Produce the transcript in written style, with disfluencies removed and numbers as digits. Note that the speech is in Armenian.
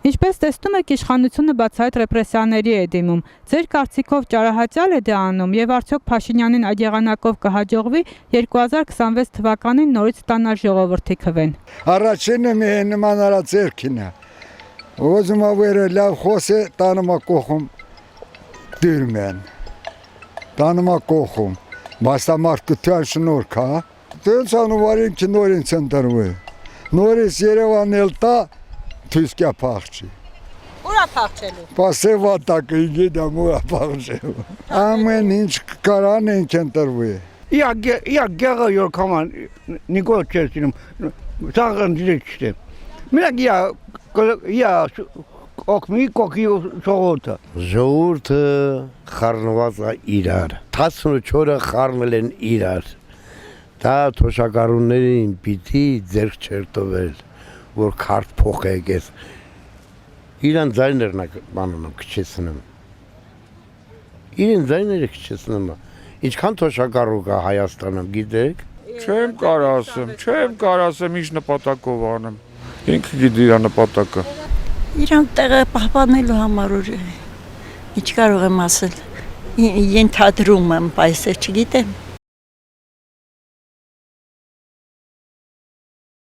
Ինչպես տեսնում եք, իշխանությունը բացահայտ ռեպրեսիաների է դիմում։ Ձեր կարծիքով ճարահատյալ է դա անում եւ արդյոք Փաշինյանին այդ եղանակով կհաջողվի 2026 թվականին նորից ստանալ ժողովրդի քվեն։ Առաջինը մի նման արածերքին է։ Ոզում ավերը լավ խոսե տանումա կողում դիրում են։ Տանումա կողում։ Մասամարտության շնորհք, հա։ Դենց անուվարին ki նորին ցենտրվի։ Նորից Երևան էլ տա Թույսկյա փախչի։ Ուրա փախչելու։ Պասեվատակը գիտեմ ուրա փախչելու։ Ամեն ինչ կարան են կենտրվի։ Я գեղը կաման նիկոլ չերտինում, սաղն դիրեքշտեմ։ Մենակ я օկմի կոկի ժողորդը։ Ժողորդը խարնված է իրար, 14-ը խարնել են իրար, դա թոշակարուններին պիտի ձերք չերտովել, որ քարտ փոխեք ես, իրան ձայներն բանանում քչեցնում, իրեն ձայները քչեցնում, ինչքան թոշակարու կա Հայաստանում, գիտեք? Չեմ կար ասեմ, ինչ նպատակով անեմ, ինքը գիտի իր նպատակը։ Իրան տեղը պահպանելու համար ինչ կարող եմ ասել, ենթադրում եմ, բայց չգիտեմ։